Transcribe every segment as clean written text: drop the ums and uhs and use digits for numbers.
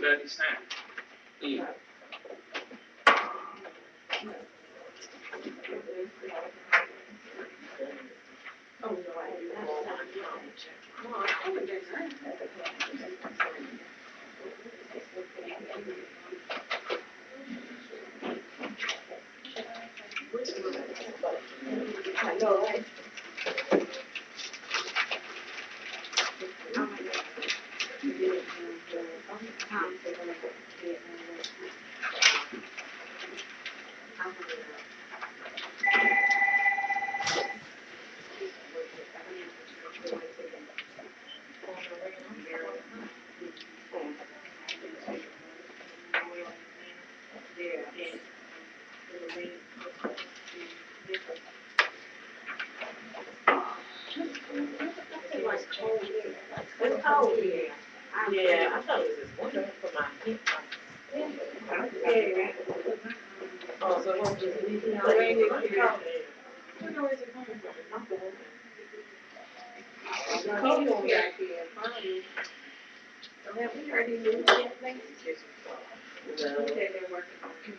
that he signed. Yeah. Oh, no, I didn't. No, I haven't been there. I know, right? It's cold here. Yeah, I thought it was just winter for my hip. Yeah. Oh, so it won't just be here. No, it ain't here. Where is it coming from? I'm going. It's cold over here. So have we heard any news yet, things? No. They said they're working on it.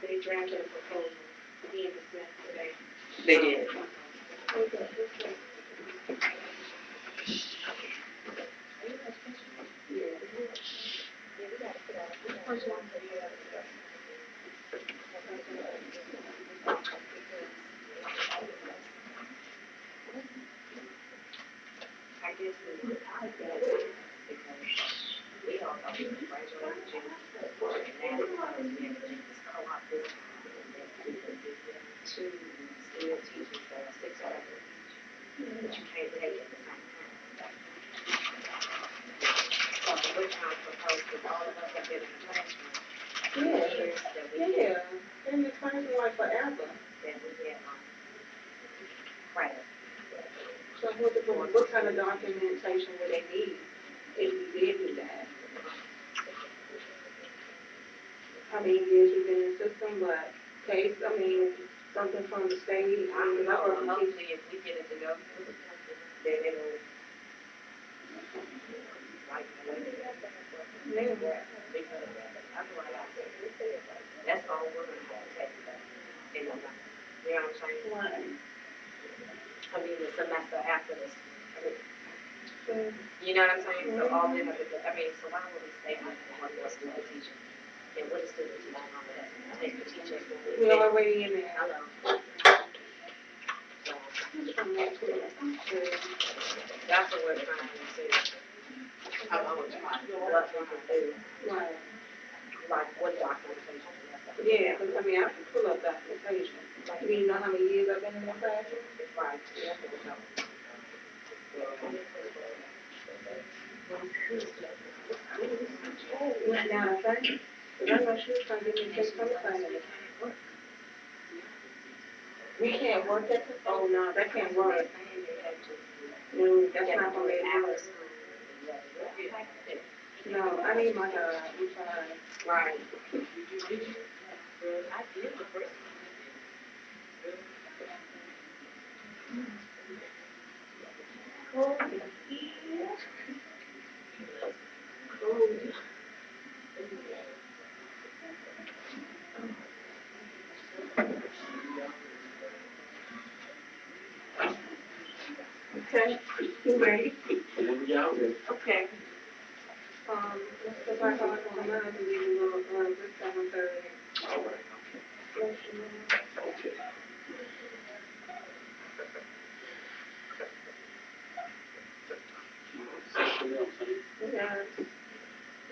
They drafted a proposal. He and the Senate today. They did. I guess we were because we all thought we would graduate in June. And now because we have to do this co-op business, and then two still teachers that are 6 hours each, but you can't take at the same time. So we're trying to propose that all of us have been in the classroom. Yeah. In the classroom like forever. That we get credit. So what kind of documentation would they need if we did do that? I mean, yes, you've been in the system, but case, I mean, something from the state. I don't know. Hopefully, if we get it to go, then it'll like the way they have that. Because otherwise, that's all we're going to have to take back. You know what I'm saying? Right. I mean, the semester after this. You know what I'm saying? So all they have to do, I mean, so why would we stay on one more student teacher? And what is student teaching on that? Take the teacher. We're already in there. Hello. That's what we're trying to see. I'm always trying to what we can do. Right. Like what documentation? Yeah, because I mean, I can pull up documentation. Like, you know how many years I've been in the classroom? Right. Yeah. Went down a thing. But I know she was trying to get me to take something. We can't work at the, oh no, that can't work. No, that's not gonna make hours. No, I need my job. I'm sorry. Right. I did the first one. Okay, you ready? Okay. Let's go back on the line and give you a little, this 7:30. All right. Okay. Yeah.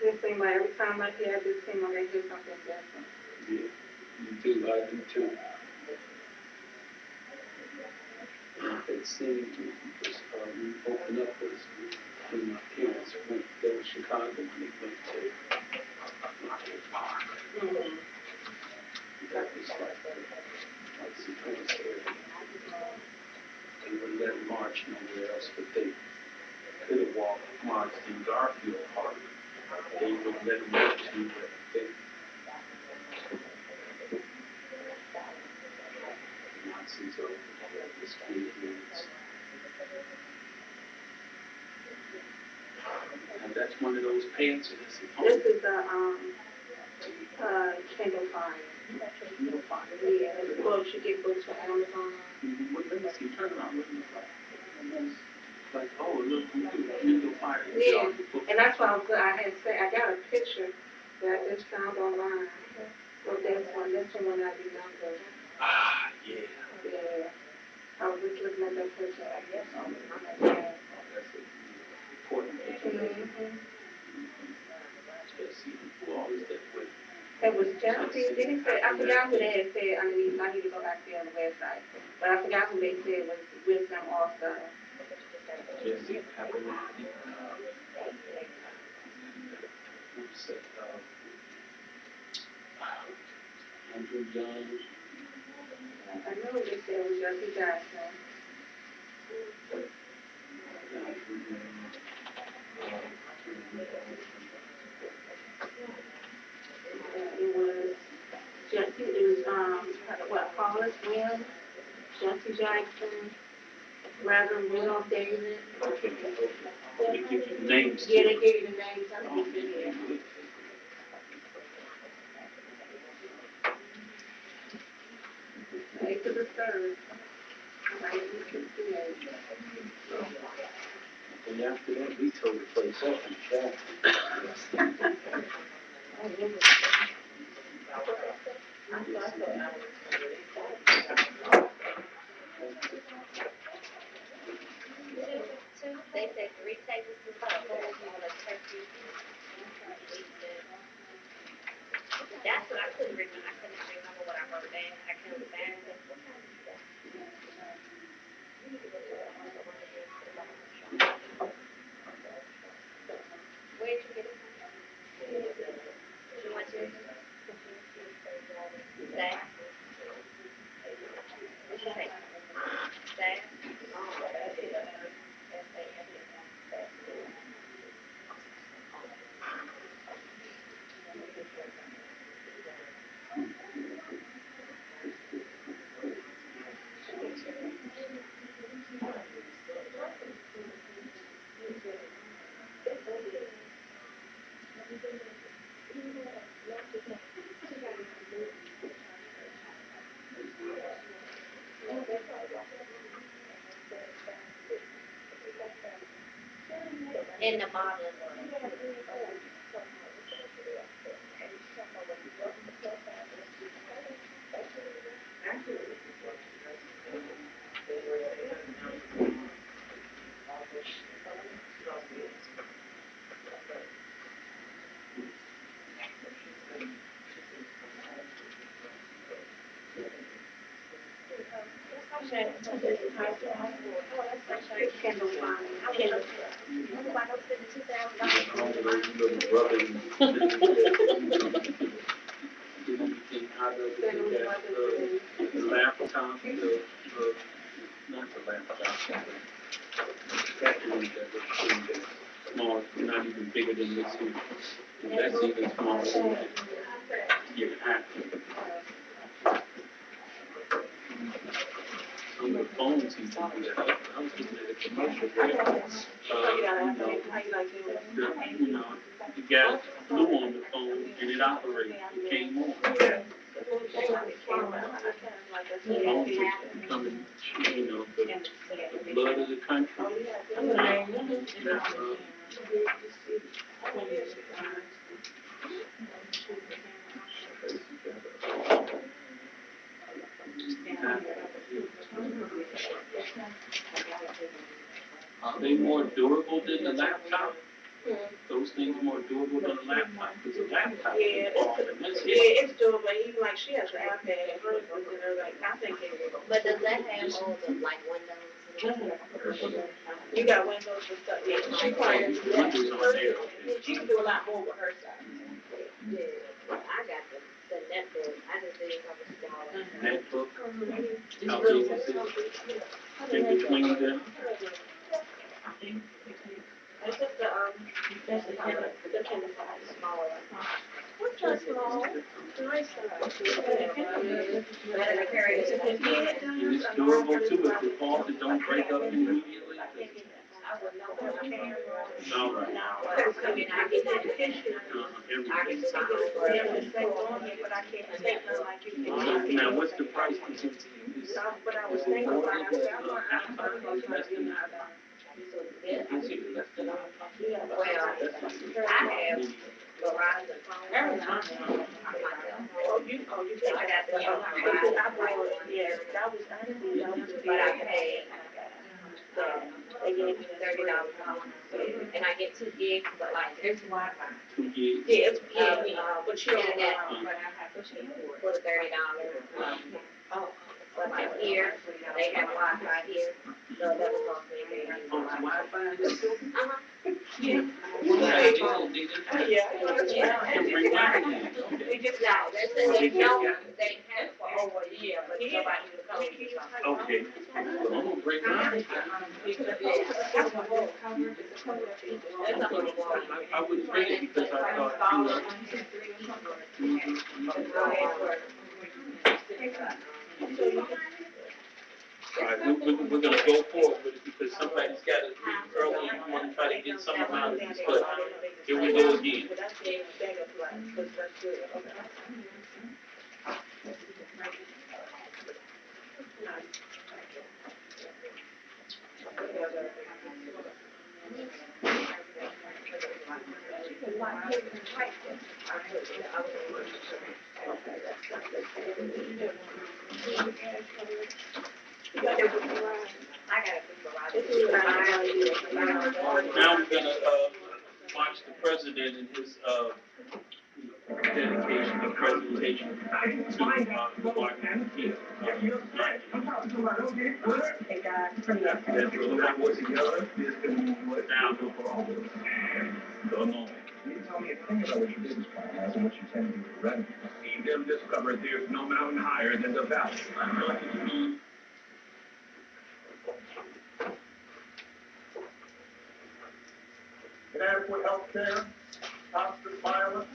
It seems like every time I hear this thing, I hear something different. Yeah, you do, I do too. It seemed to because we opened up with when my parents went to go to Chicago when they went to Rocket Park. Mm-hmm. That was like Supreme Court. They wouldn't let them march nowhere else, but they could have marched in Garfield Park. They wouldn't let them go to, but they Nazis over this Canadians. And that's one of those pads or this is This is a Kindle Fire. Kindle Fire. Yeah, it's books. You get books from Amazon. Let me see. Turn around. What does it look like? Like, oh, look, Kindle Fire. Yeah, and that's why I had said I got a picture that I just found online. So that's the one I remember. Ah, yeah. Yeah. I was just looking at that picture. I guess on my Oh, that's an important picture. Especially who always that way. It was Jesse. Then he said, I forgot who they had said underneath. I need to go back there on the website. But I forgot who they said was with them also. Jesse happened who's it? Andrew Young. I know they said it was Jesse Jackson. It was Jesse. It was Hollis Wynn, Jesse Jackson, Reverend Rudolph David. Okay. They give you the names. Yeah, they gave you the names. I think you said yeah. May to the 3rd. 1968. And after that, we tore the place up and shot. They said 3 tablespoons of all the turkey. That's what I couldn't remember. I couldn't remember what I wrote down. I couldn't find it. Where'd you get it from? You went to it? That? What'd you say? That? In the modeling world. Kendall Fine. Nobody else spending $2,000. All those little rubbing anything out of it. The laptop, not the laptop, that one that was small, not even bigger than this one. And that's even smaller than your hat. On the phones, he's doing that. I was looking at a commercial where, you got flu on the phone and it operates. It came on. The phone is becoming, the blood of the country. Are they more durable than the laptop? Those things more durable than the laptop because the laptop it's durable. Even like she has an iPad and hers was in her like I think it is. But does that have all the like windows? You got windows and stuff. Yeah, she probably has windows on there. She can do a lot more with her side. Yeah. I got the netbook. I just did a couple smaller. Netbook. How big is it? In between them. It's just the Kindle size smaller. What's that small? Nice size. Better to carry it. And it's durable too. If it falls, it don't break up immediately. would know what my parents were. All right. But, I mean, I get the education. I can Everything. do my own work. But I can't take none like you can. Now, what's the price between this? But I was thinking about it, I said, I'm gonna go to Less than that. well, I have Verizon phone. Oh, you think I got the, I bought, yeah, that was honestly, but I paid, they gave me $30 and I get 2 gigs, but like, it's Wi-Fi. 2 gigs? Yeah, but you don't, for the $30. But like here, they have Wi-Fi here, so that was on me. Oh, it's Wi-Fi? Yeah. They just now, they know they had it for over a year, but nobody was coming. Okay. Well, I'm gonna break mine. I would bring it because I thought all right, we're gonna go forward with it because somebody's got to leave early and we want to try to get some amount of these, but here we go again. Now we're gonna watch the president and his dedication of presentation to the Martin King. Can you tell me a thing about what your business plan has and what you tend to do with revenue? Steve, they've discovered there's no mountain higher than the valley. Inadequate health care, constant violence,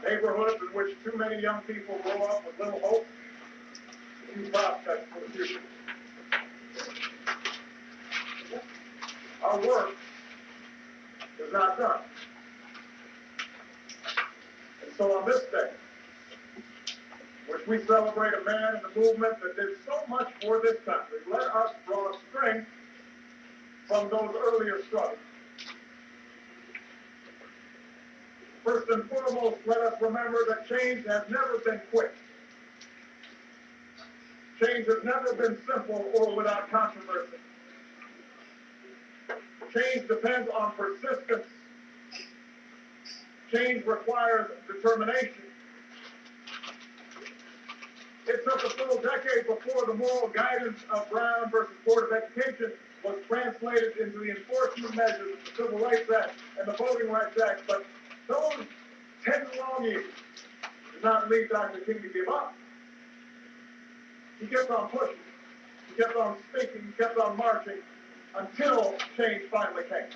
neighborhoods in which too many young people grow up with little hope, few prospects for the future. Our work is not done. And so on this day, which we celebrate a man and a movement that did so much for this country, let us draw strength from those earlier struggles. First and foremost, let us remember that change has never been quick. Change has never been simple or without controversy. Change depends on persistence. Change requires determination. It took a full decade before the moral guidance of Brown versus Board of Education was translated into the enforcement measures of the Civil Rights Act and the Voting Rights Act, but those 10 long years did not lead Dr. King to give up. He kept on pushing, he kept on speaking, he kept on marching until change finally came.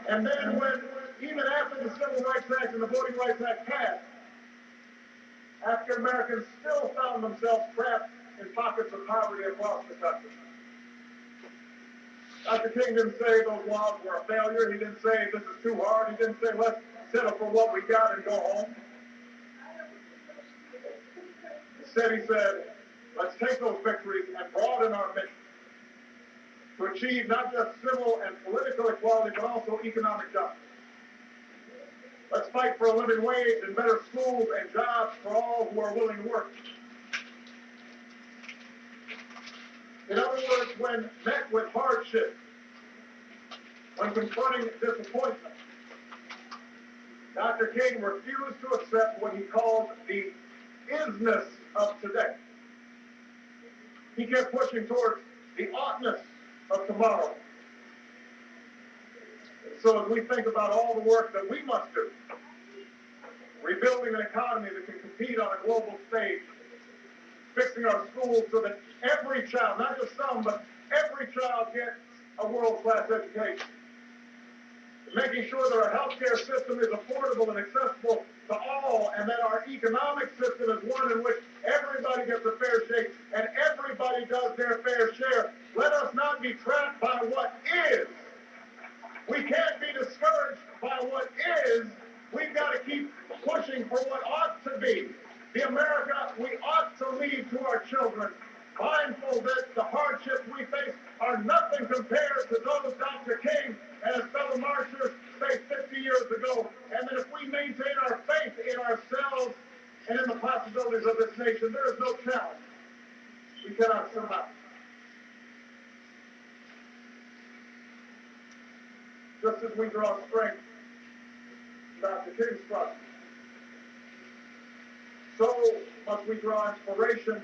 And then when, even after the Civil Rights Act and the Voting Rights Act passed, African Americans still found themselves trapped in pockets of poverty across the country. Dr. King didn't say those laws were a failure. He didn't say this is too hard. He didn't say let's settle for what we got and go home. Instead, he said, let's take those victories and broaden our mission to achieve not just civil and political equality, but also economic justice. Let's fight for a living wage and better schools and jobs for all who are willing to work. In other words, when met with hardship, when confronting disappointment, Dr. King refused to accept what he called the isness of today. He kept pushing towards the oughtness of tomorrow. And so as we think about all the work that we must do, rebuilding an economy that can compete on a global stage, fixing our schools so that every child, not just some, but every child gets a world-class education, making sure that our healthcare system is affordable and accessible to all, and that our economic system is one in which everybody gets a fair shake and everybody does their fair share. Let us not be trapped by what is. We can't be discouraged by what is. We've got to keep pushing for what ought to be. The America we ought to leave to our children, mindful that the hardships we face are nothing compared to those Dr. King and his fellow marchers faced 50 years ago. And that if we maintain our faith in ourselves and in the possibilities of this nation, there is no challenge we cannot surmount. Just as we draw strength from Dr. King's trust, so must we draw inspiration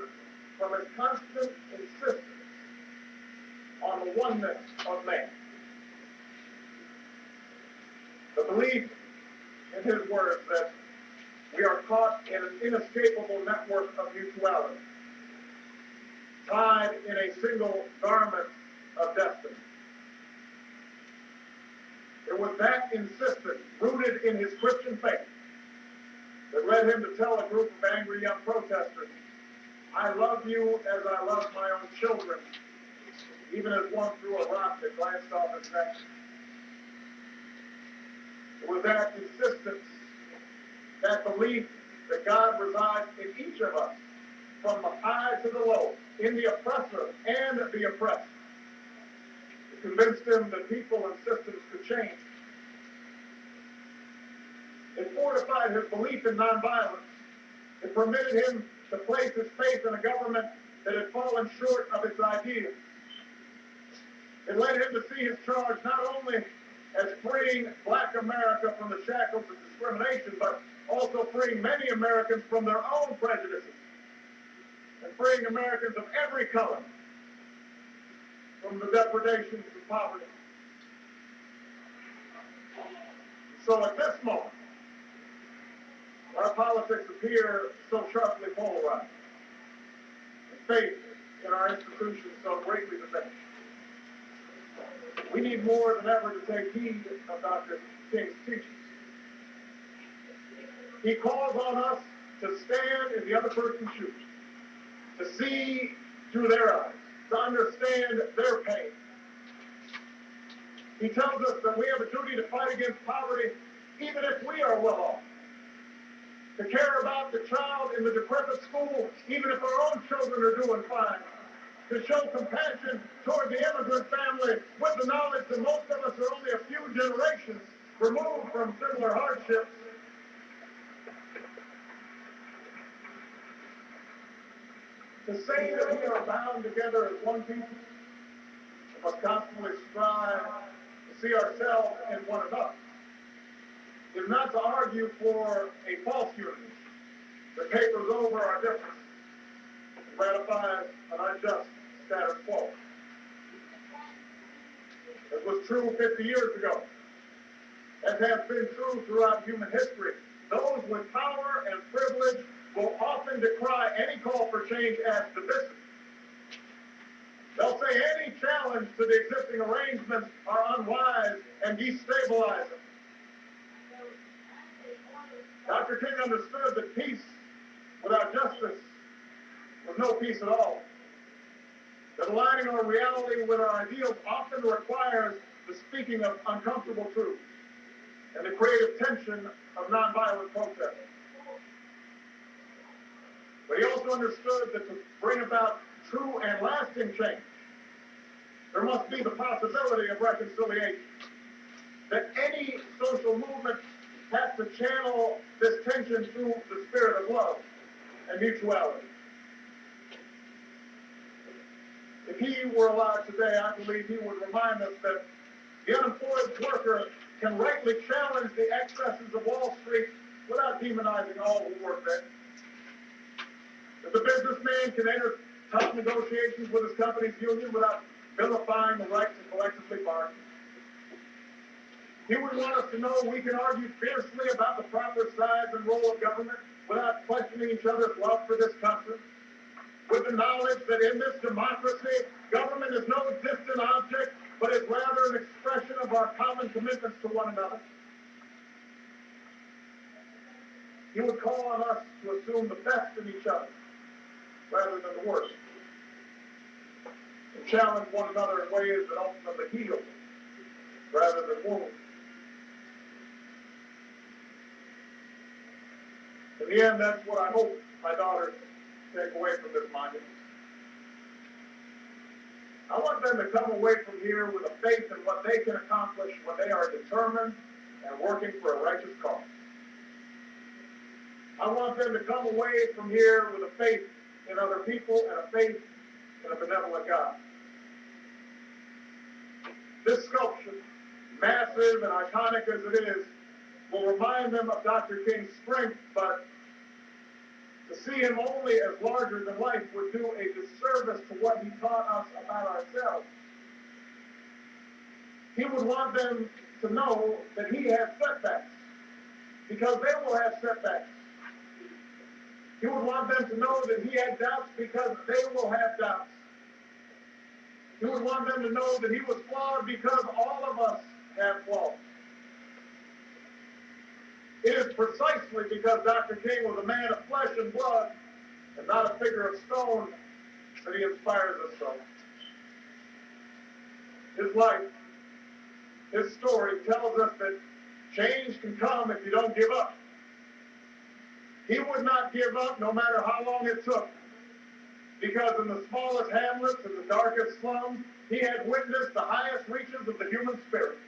from his constant insistence on the oneness of man. The belief in his words that we are caught in an inescapable network of mutuality, tied in a single garment of destiny. It was that insistence, rooted in his Christian faith, that led him to tell a group of angry young protesters, "I love you as I love my own children," even as one threw a rock that glanced off his neck. It was that insistence, that belief that God resides in each of us, from the high to the low, in the oppressor and the oppressed. It convinced him that people and systems could change. It fortified his belief in nonviolence. It permitted him to place his faith in a government that had fallen short of its ideals. It led him to see his charge not only as freeing Black America from the shackles of discrimination, but also freeing many Americans from their own prejudices, and freeing Americans of every color from the depredations of poverty. So at this moment, our politics appear so sharply polarized, and faith in our institutions so greatly diminished. We need more than ever to take heed of Dr. King's teachings. He calls on us to stand in the other person's shoes, to see through their eyes, to understand their pain. He tells us that we have a duty to fight against poverty even if we are well off, to care about the child in the decrepit school even if our own children are doing fine, to show compassion toward the immigrant family with the knowledge that most of us are only a few generations removed from similar hardships. To say that we are bound together as one people, we must constantly strive to see ourselves in one another. Is not to argue for a false unity that papers over our differences and ratifies an unjust status quo. As was true 50 years ago, as has been true throughout human history, those with power and privilege will often decry any call for change as divisive. They'll say any challenge to the existing arrangements are unwise and destabilizing. Dr. King understood that peace without justice was no peace at all. That aligning our reality with our ideals often requires the speaking of uncomfortable truths and the creative tension of nonviolent protest. But he also understood that to bring about true and lasting change, there must be the possibility of reconciliation. That any social movement has to channel this tension through the spirit of love and mutuality. If he were alive today, I believe he would remind us that the unemployed worker can rightly challenge the excesses of Wall Street without demonizing all who work there. That the businessman can enter tough negotiations with his company's union without vilifying the right to collectively bargain. He would want us to know we can argue fiercely about the proper size and role of government without questioning each other's love for this country, with the knowledge that in this democracy, government is no distant object, but is rather an expression of our common commitments to one another. He would call on us to assume the best in each other rather than the worst, and challenge one another in ways that ultimately heal rather than wound. In the end, that's what I hope my daughters take away from this monument. I want them to come away from here with a faith in what they can accomplish when they are determined and working for a righteous cause. I want them to come away from here with a faith in other people and a faith in a benevolent God. This sculpture, massive and iconic as it is, will remind them of Dr. King's strength, but to see him only as larger than life would do a disservice to what he taught us about ourselves. He would want them to know that he has setbacks, because they will have setbacks. He would want them to know that he had doubts, because they will have doubts. He would want them to know that he was flawed, because all of us have flaws. It is precisely because Dr. King was a man of flesh and blood and not a figure of stone that he inspires us so. His life, his story tells us that change can come if you don't give up. He would not give up no matter how long it took, because in the smallest hamlets and the darkest slums, he had witnessed the highest reaches of the human spirit.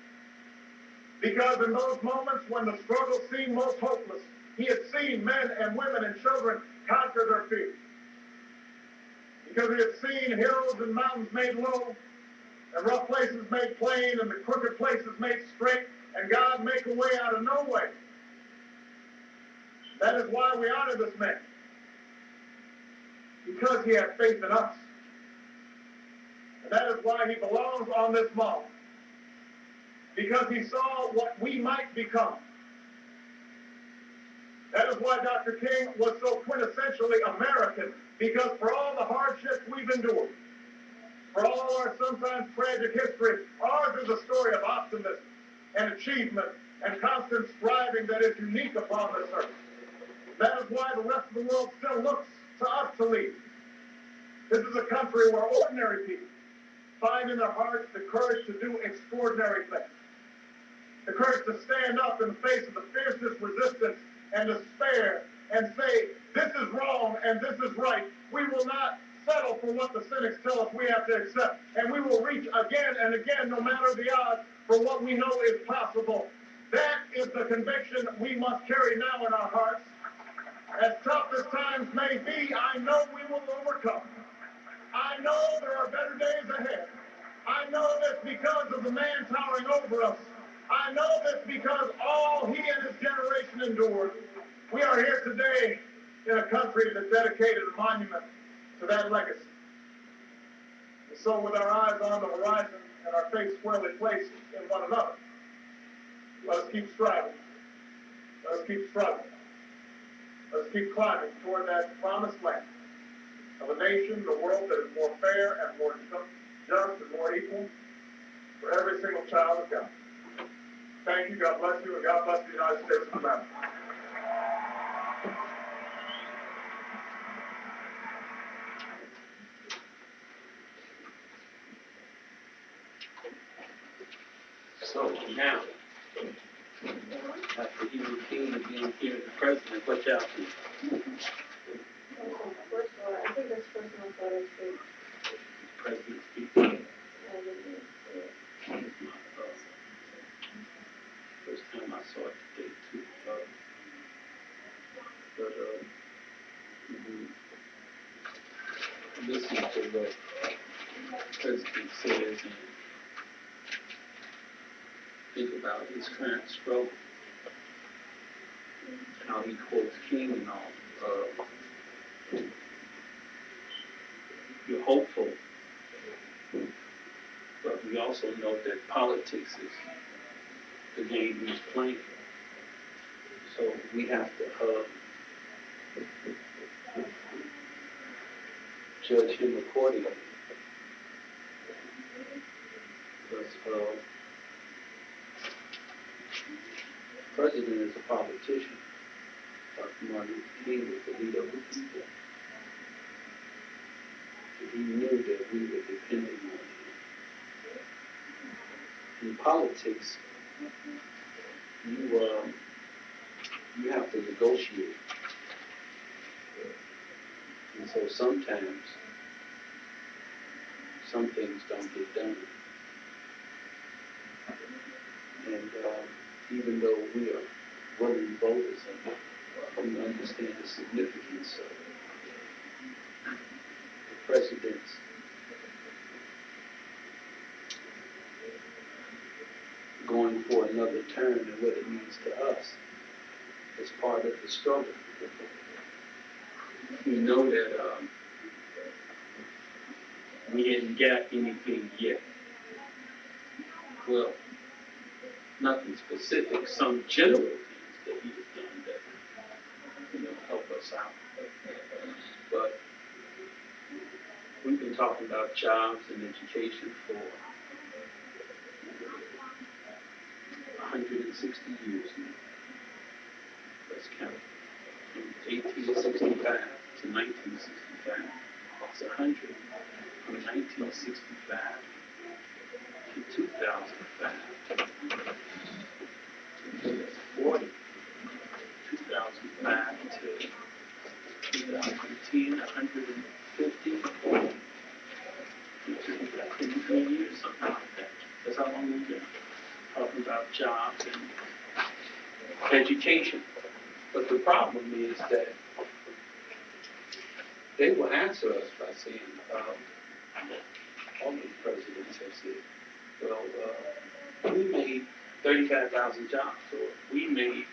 Because in those moments when the struggle seemed most hopeless, he had seen men and women and children conquer their fear. Because he had seen hills and mountains made low, and rough places made plain, and the crooked places made straight, and God make a way out of no way. That is why we honor this man. Because he had faith in us. And that is why he belongs on this mall. Because he saw what we might become. That is why Dr. King was so quintessentially American, because for all the hardships we've endured, for all our sometimes tragic history, ours is a story of optimism and achievement and constant striving that is unique upon this earth. That is why the rest of the world still looks to us to lead. This is a country where ordinary people find in their hearts the courage to do extraordinary things. The courage to stand up in the face of the fiercest resistance and despair and say, this is wrong and this is right. We will not settle for what the cynics tell us we have to accept. And we will reach again and again, no matter the odds, for what we know is possible. That is the conviction we must carry now in our hearts. As tough as times may be, I know we will overcome. I know there are better days ahead. I know this because of the man towering over us. I know this because all he and his generation endured. We are here today in a country that dedicated a monument to that legacy. And so with our eyes on the horizon and our faith squarely placed in one another, let us keep striving. Let us keep struggling. Let us keep climbing toward that promised land of a nation, the world that is more fair and more just and more equal for every single child of God. Thank you, God bless you, and God bless the United States of America. So now, after he was king and being here as the president, what y'all do? First of all, I think that's first one for us to. President speaking. First time I saw it today too. Listen to what the president says and think about his current struggle, how he quotes King and all. You're hopeful, but we also know that politics is the game he's playing. So we have to judge him accordingly. Because the president is a politician. Martin Luther King was the leader of the people. And he knew that we were depending on him. In politics, you have to negotiate. And so sometimes, some things don't get done. And even though we are willing voters and we understand the significance of the president's going for another term and what it means to us as part of the struggle. We know that we hadn't got anything yet. Well, nothing specific, some general things that he has done that, help us out. But we've been talking about jobs and education for 160 years now. Let's count. From 1865 to 1965. That's 100. From 1965 to 2005. 40. 2005 to 2010, 150. 3 years, something like that. That's how long we've been talking about jobs and education. But the problem is that they will answer us by saying, all the presidents have said, well, we made 35,000 jobs, or we made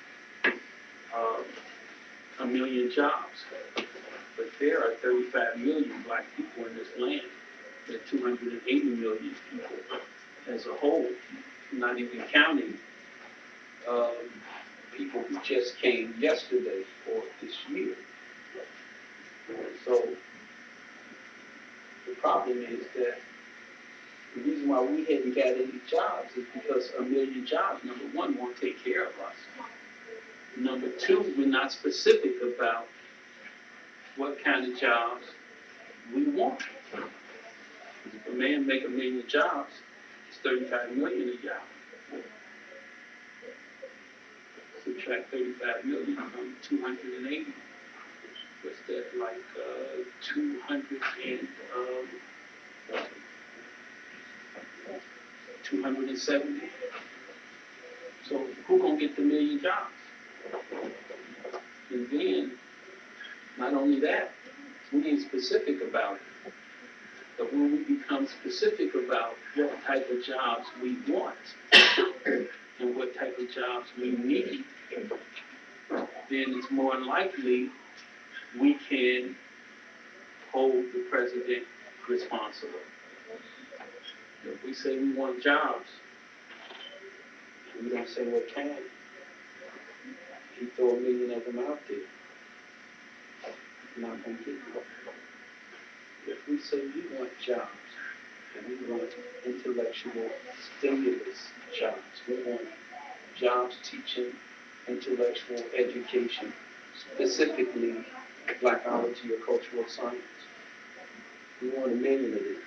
1 million jobs. But there are 35 million black people in this land. There are 280 million people as a whole, not even counting people who just came yesterday or this year. So the problem is that the reason why we hadn't got any jobs is because 1 million jobs, number one, won't take care of us. Number two, we're not specific about what kind of jobs we want. If a man make 1 million jobs, it's 35 million a job. Subtract 35 million from 280. What's that, like 270? So who gonna get the 1 million jobs? And then, not only that, we ain't specific about it. But when we become specific about what type of jobs we want and what type of jobs we need, then it's more likely we can hold the president responsible. If we say we want jobs, and we don't say what kind, he throw 1 million of them out there. Not gonna get them. If we say we want jobs, and we want intellectual stimulus jobs, we want jobs teaching intellectual education, specifically blackology or cultural science. We want 1 million of it.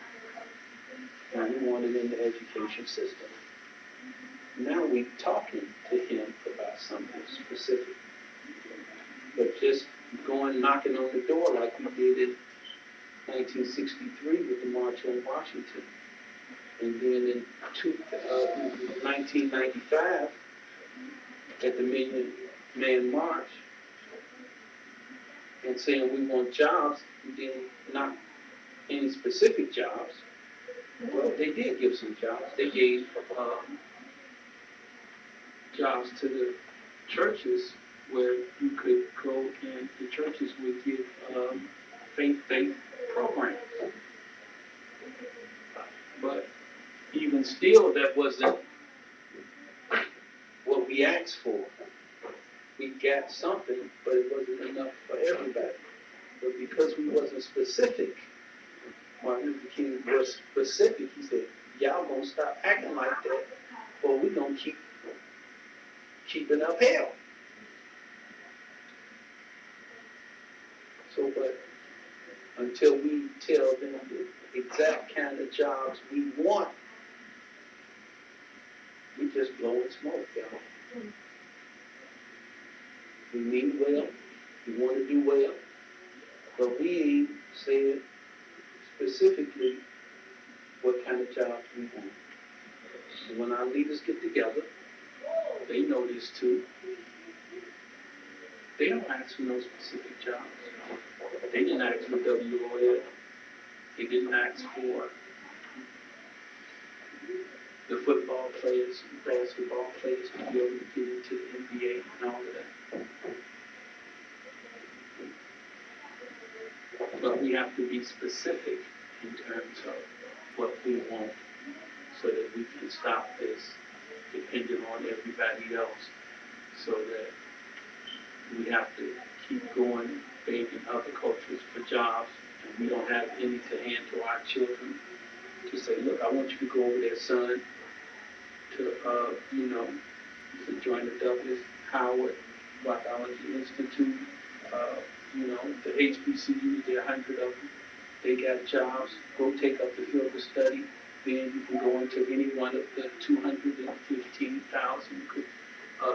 And we want it in the education system. Now we're talking to him about something specific. But just going knocking on the door like we did in 1963 with the March on Washington. And then in 1995 at the Million Man March, and saying we want jobs, and then not any specific jobs. Well, they did give some jobs. They gave jobs to the churches where you could go and the churches would give faith-based programs. But even still, that wasn't what we asked for. We got something, but it wasn't enough for everybody. But because we wasn't specific, Martin Luther King was specific. He said, y'all gonna stop acting like that, or we gonna keep keeping up hell. So, but until we tell them the exact kind of jobs we want, we just blowing smoke, y'all. We mean well, we want to do well, but we ain't said specifically what kind of jobs we want. And when our leaders get together, they know this too. They don't ask for no specific jobs. They didn't ask for WOL. They didn't ask for the football players, basketball players to be able to get into the NBA and all of that. But we have to be specific in terms of what we want so that we can stop this depending on everybody else, so that we have to keep going, begging other cultures for jobs, and we don't have any to hand to our children to say, look, I want you to go over there, son, to, to join the Douglas Howard Rockology Institute, the HBCUs, there are 100 of them. They got jobs. Go take up the field of study. Then you can go into any one of the 215,000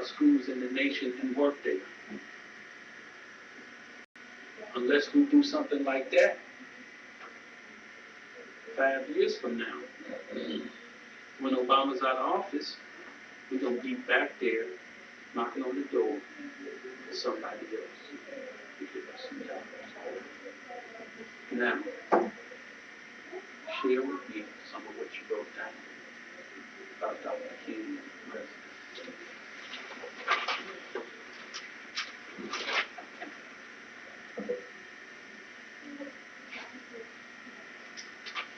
schools in the nation and work there. Unless we do something like that, 5 years from now, when Obama's out of office, we're going to be back there knocking on the door for somebody else to give us some jobs. Now, share with me some of what you wrote down about Dr. King and the president.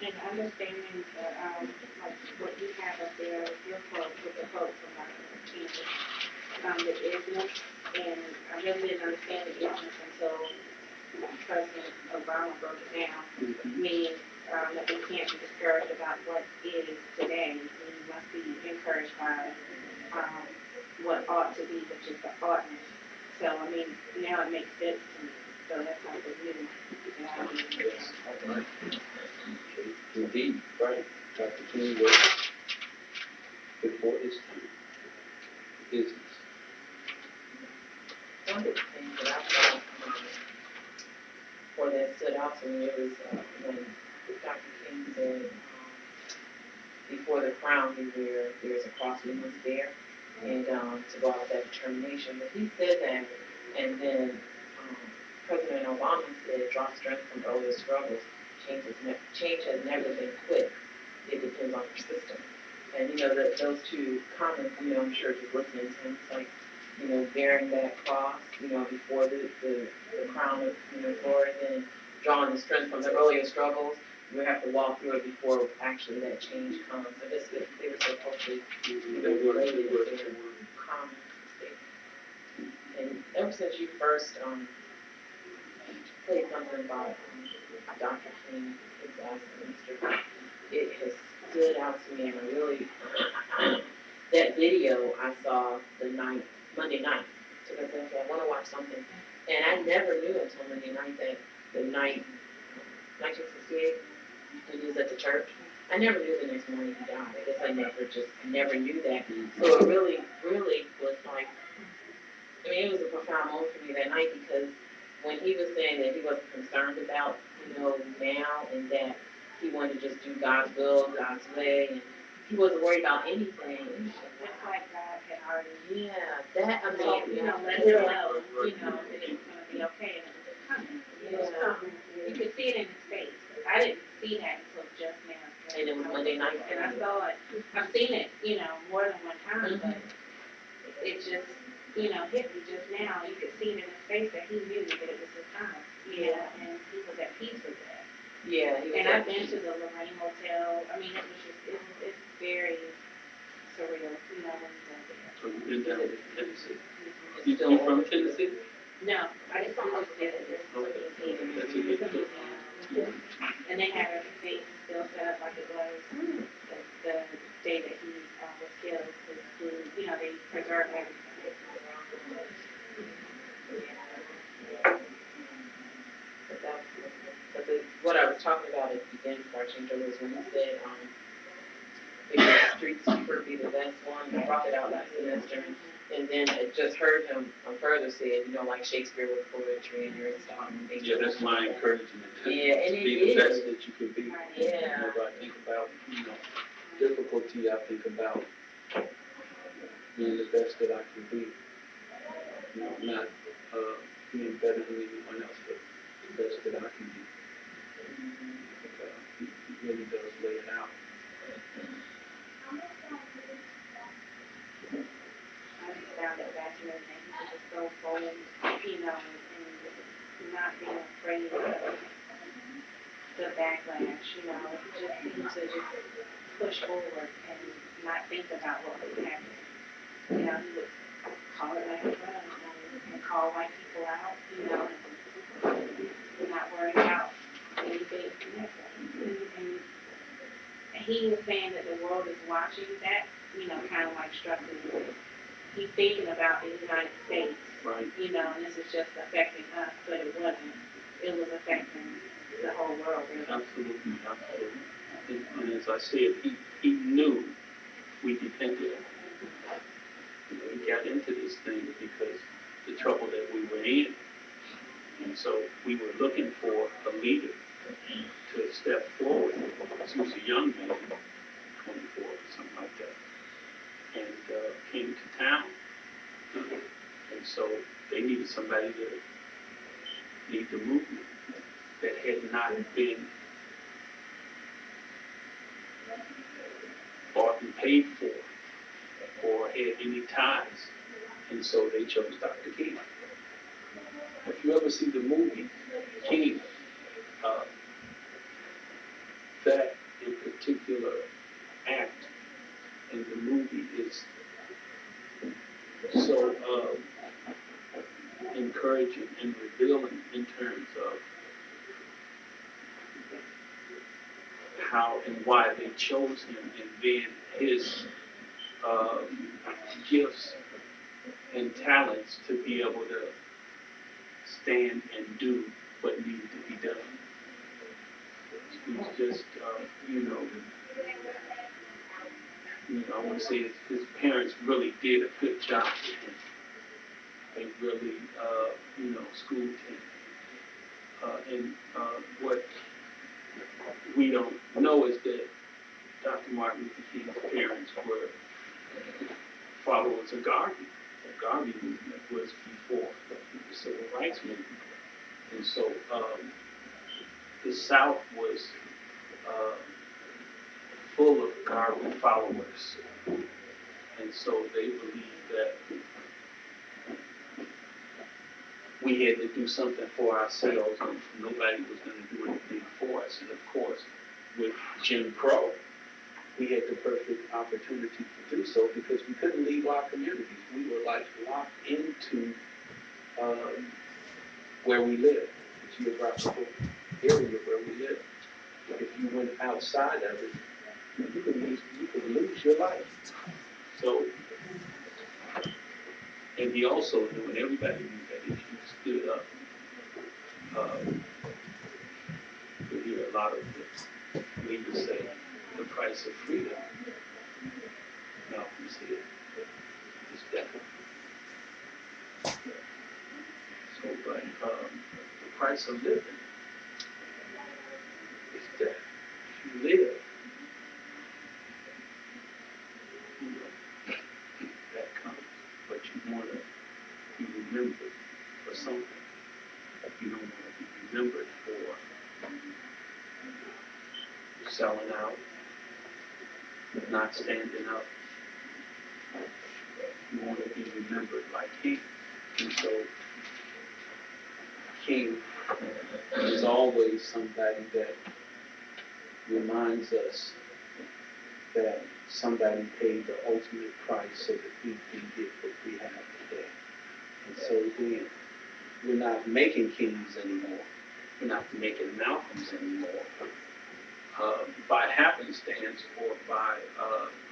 And understanding the, like what you have up there, your quote with the quote from Dr. King, the business, and I really didn't understand the business until President Obama broke it down, meaning that we can't be discouraged about what is today. We must be encouraged by what ought to be, which is the oughtness. So, I mean, now it makes sense to me. So that's like a new, Yes, all right. Indeed, right. Dr. King was before his time. Business. One of the things that I thought, or that stood out to me was when Dr. King said, before the crown we wear, there's a cross we must bear, and to go out with that determination. But he said that, and then President Obama said, draw strength from earlier struggles. Change has never been quick. It depends on persistence. And those two comments, I'm sure just listening to him, it's like, bearing that cross, before the crown of, glory, then drawing the strength from the earlier struggles. We have to walk through it before actually that change comes. So they were so closely related with their comments and statements. And ever since you first played something about Dr. King, his last semester, it has stood out to me, and I really, that video I saw Monday night, so I said, okay, I want to watch something, and I never knew until Monday night that the night, 1968, when he was at the church, I never knew the next morning he died. I guess I never knew that. So it really, really was like, it was a profound moment for me that night, because when he was saying that he wasn't concerned about, now, and that he wanted to just do God's will, God's way, and he wasn't worried about anything. it's like God had already, Let us know, that it's gonna be okay, and it was coming. It was coming. You could see it in his face. I didn't see that until just now. And it was Monday night. And I saw it. I've seen it, more than one time, but it just, hit me just now. You could see it in his face that he knew that it was his time. And he was at peace with that. Yeah. And I've been to the Lorraine Hotel. I mean, it was just, it's very surreal, when you go there. So you've been down to Tennessee? It's You still from Tennessee? No, I just saw it there. That's a good thing. And they have everything still set up like it was the day that he was killed. His food, they preserve everything. but what I was talking about at the beginning before I changed over was when he said, maybe the street sweeper be the best one. I brought it out last semester, and then I just heard him further say it, like Shakespeare with poetry and Aristotle and things. Yeah, that's my encouragement. Yeah, and to it be the is. best that you can be. Yeah. Whenever I think about, difficulty, I think about being the best that I can be. Not being better than anyone else, but the best that I can be. He really does lay it out. I just found it fascinating that he was just so bold, and not being afraid of the backlash, he just seemed to just push forward and not think about what was happening. He would call it like it was and call white people out, and not worry about anything. And he was saying that the world is watching that, kind of like struck me. He's thinking about the United States, right. And this is just affecting us, but it wasn't. It was affecting the whole world, really. Absolutely, absolutely. And as I said, he knew we depended on him. We got into this thing because the trouble that we were in. And so we were looking for a leader to step forward. He was a young man, 24 or something like that, and came to town. And so they needed somebody to lead the movement that had not been bought and paid for or had any ties. And so they chose Dr. King. If you ever see the movie King, that in particular act in the movie is so encouraging and revealing in terms of how and why they chose him, and then his gifts and talents to be able to stand and do what needed to be done. He's just, I want to say his parents really did a good job with him. They really, schooled him. And what we don't know is that Dr. Martin Luther King's parents were followers of Garvey. The Garvey movement was before the Civil Rights Movement. And so the South was full of Garvey followers. And so they believed that we had to do something for ourselves and nobody was going to do anything for us. And of course, with Jim Crow, we had the perfect opportunity to do so because we couldn't leave our communities. We were like locked into where we lived, the geographical area where we lived. If you went outside of it, you could lose your life. So, and he also knew, and everybody knew that if you stood up, you hear a lot of the leaders say, the price of freedom. Malcolm said, is death. So, but the price of living is death. If you live, that comes, but you want to be remembered for something. You don't want to be remembered for selling out, not standing up. You want to be remembered like King. And so King is always somebody that reminds us that somebody paid the ultimate price so that we can get what we have today. And so then, we're not making Kings anymore. We're not making Malcolms anymore. By happenstance or by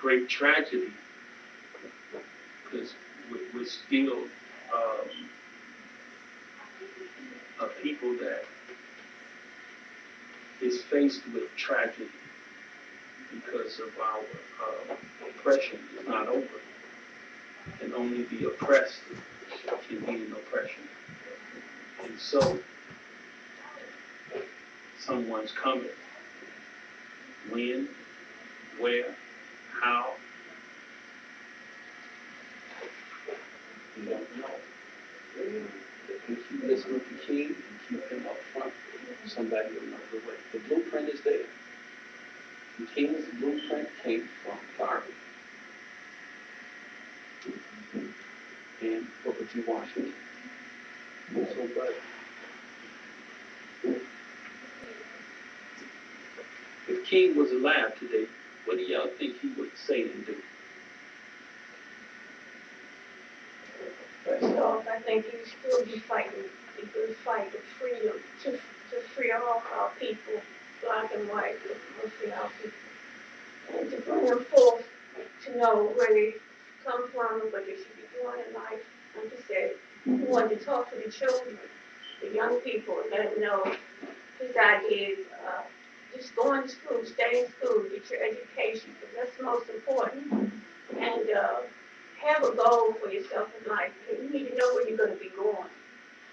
great tragedy, because we're still a people that is faced with tragedy because of our oppression is not over. And only the oppressed can be in oppression. And so, someone's coming. When, where, how, we don't know. If you listen to King and keep him up front, somebody will know the way. The blueprint is there. The King's blueprint came from Garvey and Booker T. Washington. So, but if King was alive today, what do y'all think he would say and do? First off, I think he still be fighting the good fight of freedom to free all our people, black and white, but mostly our people, and to bring them forth to know where they come from and what they should be doing in life. Like I said, we wanted to talk to the children, the young people, and let them know his ideas. Just go to school, stay in school, get your education, because that's the most important. And have a goal for yourself in life. You need to know where you're going to be going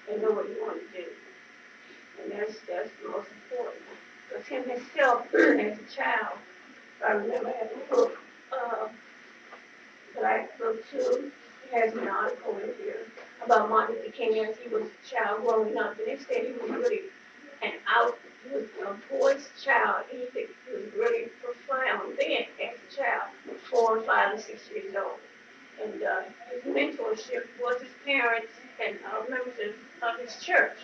and know what you want to do. And that's the most important. Because him himself, as a child, I remember having a book, Black Book 2. He has an article in here about Martin Luther King as he was a child growing up. And they said he was really he was a boy's child. He was really profound then as a child, 4 and 5 and 6 years old. And his mentorship was his parents and members of his church.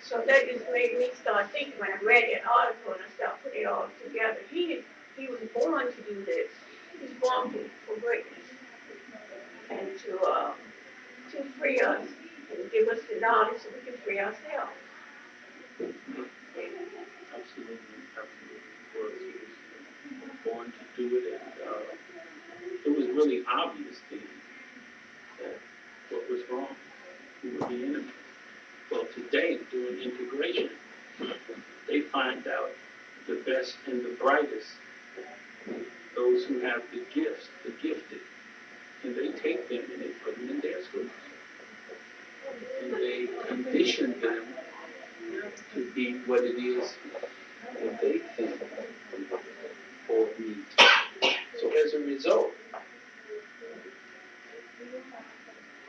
So that just made me start thinking when I read that article and I started putting it all together. He was born to do this. He was born for greatness and to free us and give us the knowledge so we can free ourselves. Absolutely. He was born to do it, and it was really obvious then that what was wrong, who were the enemy. Well, today, during integration, they find out the best and the brightest, those who have the gifts, the gifted, and they take them and they put them in their schools. And they condition them to be what it is that they think or need. So as a result,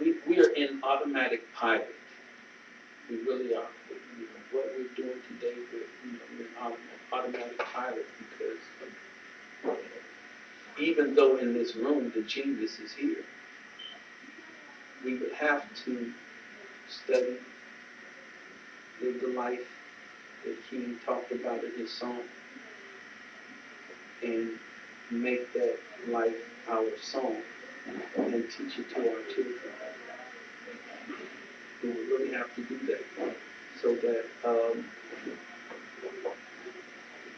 we are in automatic pilot. We really are. What we're doing today, we're in automatic pilot because even though in this room the genius is here, we would have to study, live the life that he talked about in his song, and make that life our song and teach it to our children. We would really have to do that so that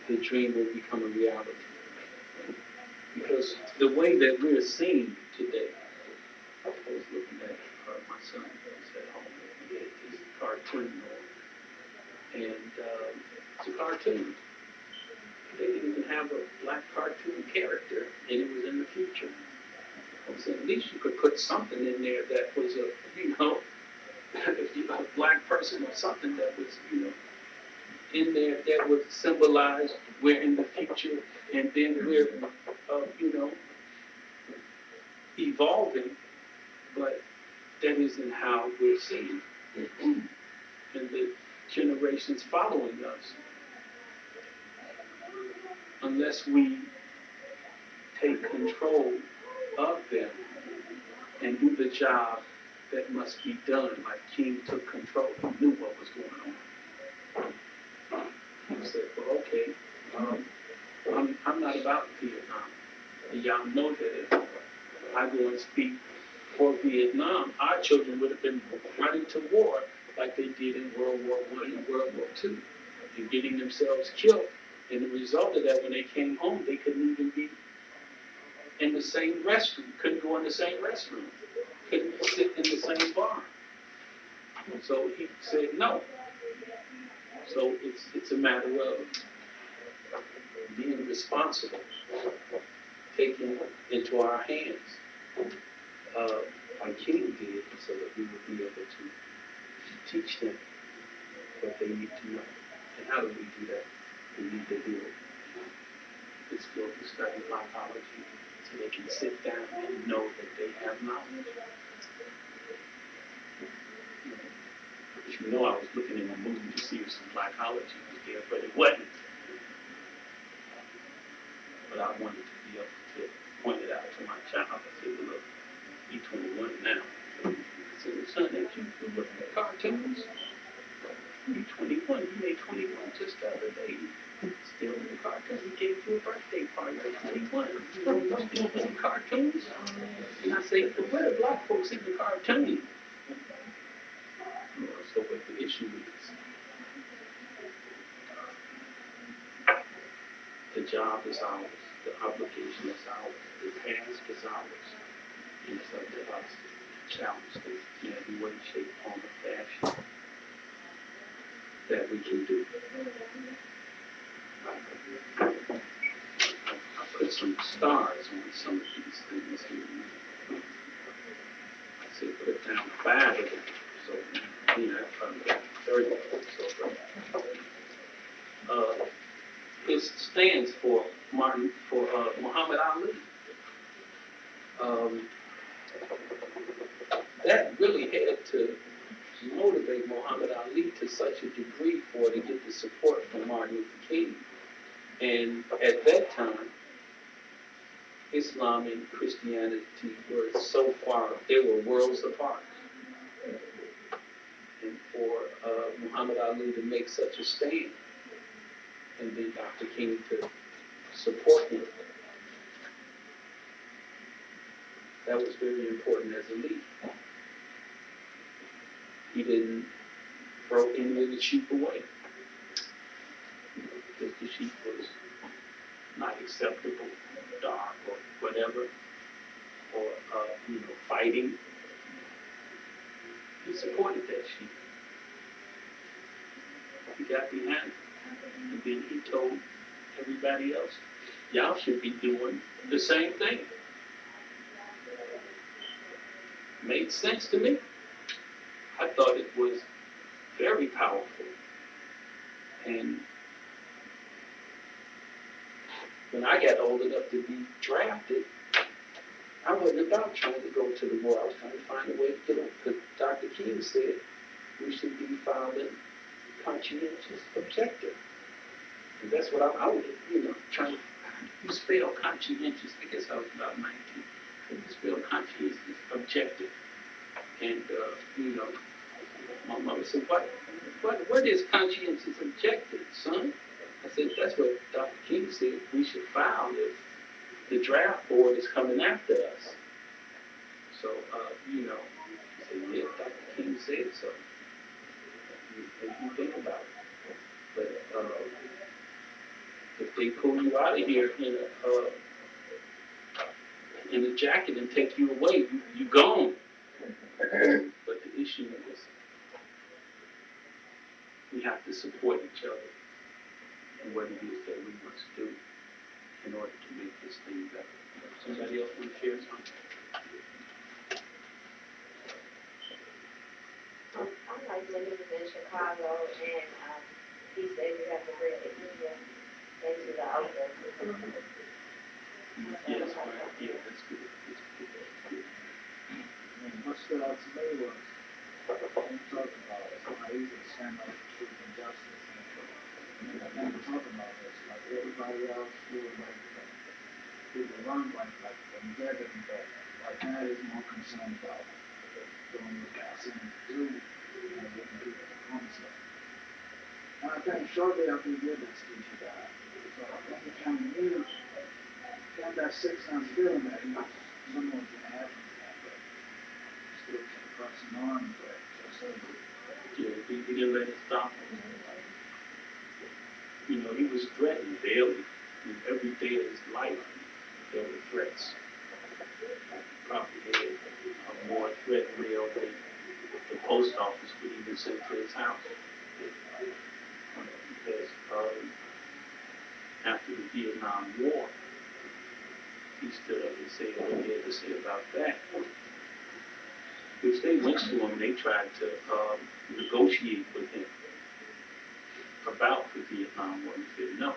the dream will become a reality. Because the way that we're seen today, I was looking at my son was at home and he had this cartoon on, and it's a cartoon. They didn't even have a black cartoon character, and it was in the future. I said, at least you could put something in there that was a black person or something that was, in there that would symbolize we're in the future, and then we're, evolving, but that isn't how we're seen. And the generations following us, unless we take control of them and do the job that must be done, like King took control, he knew what was going on. He said, well, okay, I'm not about Vietnam. And y'all know that if I go and speak for Vietnam, our children would have been running to war like they did in World War I and World War II, and getting themselves killed. And the result of that, when they came home, they couldn't even be in the same restroom, couldn't go in the same restroom, couldn't sit in the same bar. So he said no. So it's a matter of being responsible, taking into our hands, like King did, so that we would be able to teach them what they need to know. And how do we do that? We need to build this field to study psychology so they can sit down and know that they have knowledge. But you know, I was looking in the movie to see if some psychology was there, but it wasn't. But I wanted to be able to point it out to my child. I said, well, look, he's 21 now. I said, well, son, ain't you been looking at cartoons? You're 21. You made 21 just the other day. Still in the cartoons. We gave you a birthday party at 21. You know, you still in the cartoons? And I said, well, where the black folks in the cartoons? You know, so what the issue is, the job is ours, the obligation is ours, the task is ours, and it's up to us to challenge this in every way, shape, form, or fashion that we can do. I put some stars on some of these things here. I said put down 5 of them, so that's probably about 30 of them. So, it stands for Muhammad Ali. That really had to motivate Muhammad Ali to such a degree for to get the support from Martin Luther King. And at that time, Islam and Christianity were so far, they were worlds apart. And for Muhammad Ali to make such a stand, and then Dr. King to support him, that was very important as a leader. He didn't throw any of the sheep away, because the sheep was not acceptable, dark or whatever, or fighting. He supported that sheep. He got behind it, and then he told everybody else, y'all should be doing the same thing. Made sense to me. I thought it was very powerful. And when I got old enough to be drafted, I wasn't about trying to go to the war. I was trying to find a way to get on. Because Dr. King said we should be following conscientious objective. And that's what I was, trying to, you spell conscientious, I guess I was about 19. You spell conscientious objective. And, my mother said, what is conscientious objective, son? I said, that's what Dr. King said we should file if the draft board is coming after us. So, he said, yeah, Dr. King said so. You think about it. But if they pull you out of here in a jacket and take you away, you gone. But the issue is we have to support each other in what it is that we must do in order to make this thing better. Somebody else want to share something? I like when he was in Chicago and he said you have to bring the evil into the outdoor. Yes, right. Yeah, that's good. That's good. That's good. And what stood out to me was what you talking about. It's not easy to stand up for truth and justice. And I think we're talking about this. Like everybody else feels like people run like them dead and dead. Like that is more concerned about doing what God's saying to do and getting people to homicide. And I think shortly after he did that speech, he died. So I think he kind of knew, got that sixth sense feeling that he something was going to happen to him, but still kept pressing on. But just so Yeah, he didn't let it stop him. He was threatened daily. Every day of his life, there were threats. Probably had a more threat mail than the post office would even send to his house. Because Vietnam War, he stood up and said what he had to say about that. Which they went to him, they tried to negotiate with him about the Vietnam War. He said, no,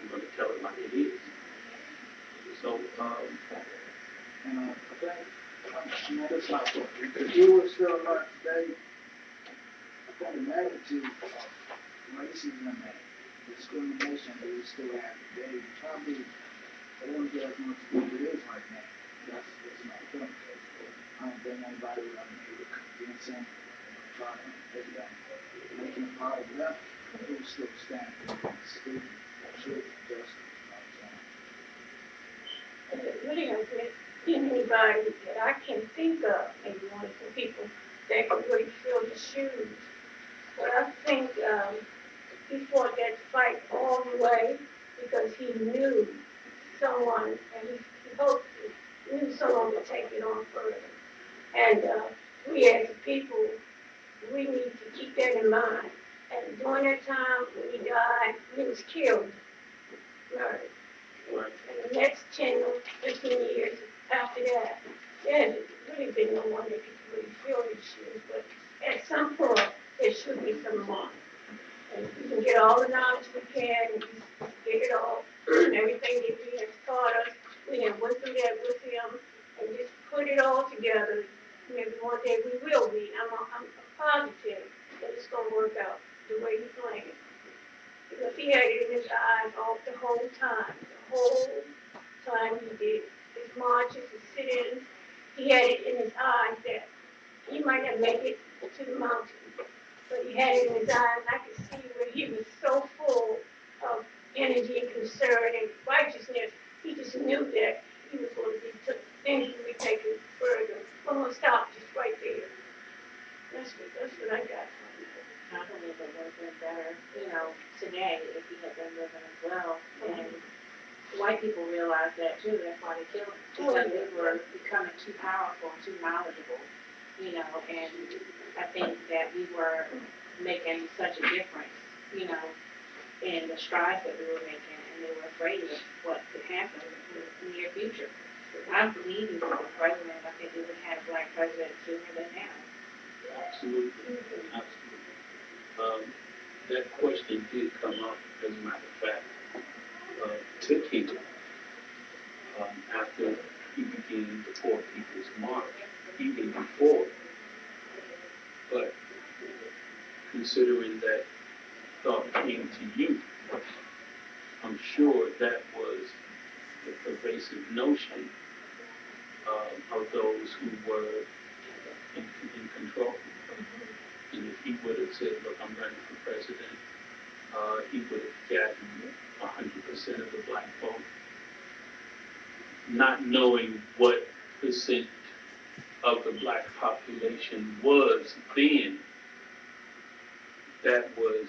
I'm going to tell it like it is. So, and I think, that's not what, if you were still alive today, I think the magnitude of racism and discrimination that we still have today, probably, it won't get as much as it is right now. That's my point. I don't think anybody would ever be able to convince him or try to make him part of them. He would still stand and speak truth, justice, you know what I'm saying? It really hasn't been anybody that I can think of, maybe one or two people that could really fill the shoes. But I think he fought that fight all the way because he knew someone, and he hoped he knew someone would take it on further. And we as a people, we need to keep that in mind. And during that time when he died, he was killed, murdered. right. And the next 10 or 15 years after that, there has really been no one that could really fill his shoes. But at some point, there should be someone. And we can get all the knowledge we can, and just get it all, everything that he has taught us. We have went through that with him, and just put it all together. Maybe one day we will be. I'm positive that it's going to work out the way he planned. Because he had it in his eyes all the whole time. The whole time he did his marches, his sit-ins. He had it in his eyes that he might not make it to the mountain. But he had it in his eyes. I could see where he was so full of energy and concern and righteousness. He just knew that he was going to be things would be taken further. I'm going to stop just right there. That's what I got from it. I believe it would have been better, today if he had been living as well. And white people realized that too. That's why they killed him. Because they were becoming too powerful and too knowledgeable, and I think that we were making such a difference, in the strides that we were making, and they were afraid of what could happen in the near future. I believe he was the president. I think we would have had a black president sooner than now. Absolutely, absolutely. That question did come up, as a matter of fact, to him after he began the Poor People's March, even before. But considering that thought came to you, I'm sure that was the pervasive notion of those who were in control. And if he would have said, look, I'm running for president, he would have gotten 100% of the black vote, not knowing what percent of the black population was then. That was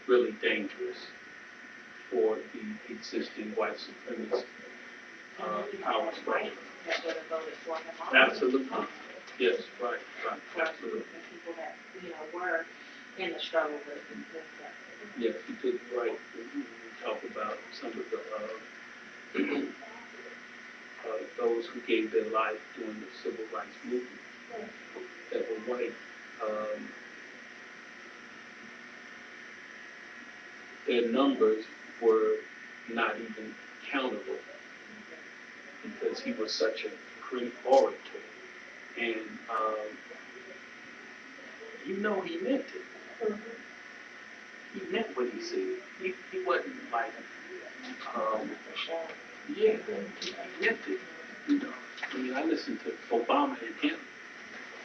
really dangerous for the existing white supremacist power structure. That would have voted for him. Absolutely. Yes, right, absolutely. The people that, were in the struggle with that. Yes, you did right. We talk about some of the those who gave their life during the civil rights movement that were white. Their numbers were not even countable because he was such a great orator. And he meant it. He meant what he said. He wasn't like, yeah, he meant it. I mean, I listened to Obama and him.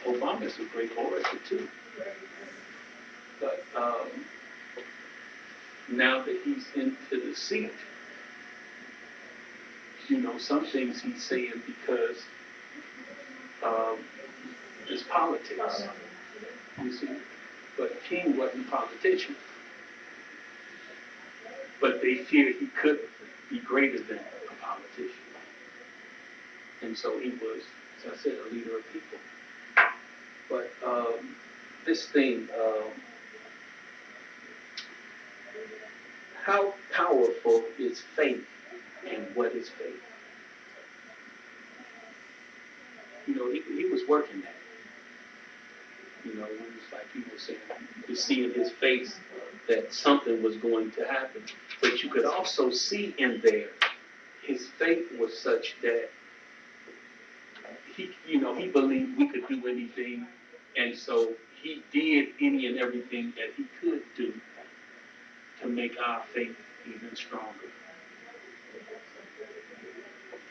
Obama's a great orator too. But now that he's into the seat, some things he's saying because it's politics. You see, but King wasn't a politician. But they feared he could be greater than a politician. And so he was, as I said, a leader of people. But this thing, how powerful is faith and what is faith? You know, he was working that. You know, when it's like he was saying, you could see in his face that something was going to happen. But you could also see in there, his faith was such that he believed we could do anything, and so he did any and everything that he could do to make our faith even stronger.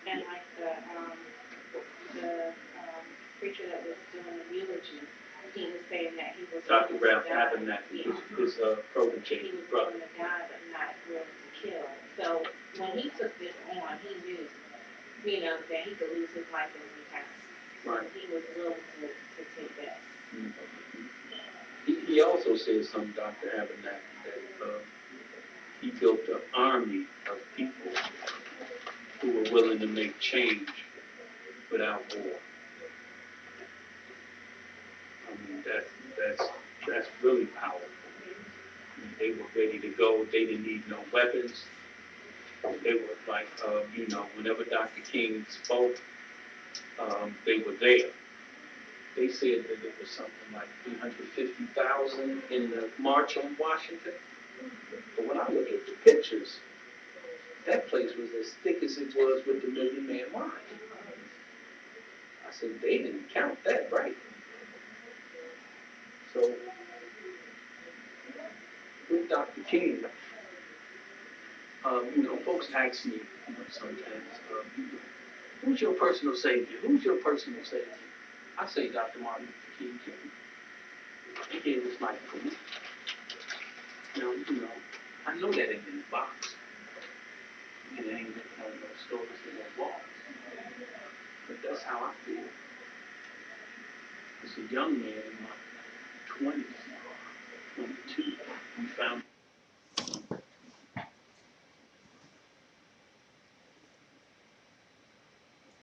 And like the preacher that was doing the eulogy, he was saying that he was Dr. willing to Ralph die. Abernathy, his protege, He his was brother. willing to die, but not willing to kill. So when he took this on, he knew, that he could lose his life at any time. So Right. he was willing to take that. Mm-hmm. He also said something, Dr. Abernathy, that he built an army of people who were willing to make change without war. I mean, that's really powerful. I mean, they were ready to go. They didn't need no weapons. They were like, whenever Dr. King spoke, they were there. They said that it was something like 350,000 in the March on Washington. But when I look at the pictures, that place was as thick as it was with the Million Man March. I said, they didn't count that right. So, with Dr. King, folks ask me, sometimes, who's your personal savior? Who's your personal savior? I say Dr. Martin Luther King Jr. He gave his life for me. Now, I know that ain't in the box. It ain't written on no stories in that wall. But that's how I feel. As a young man in my 20s, 22, we found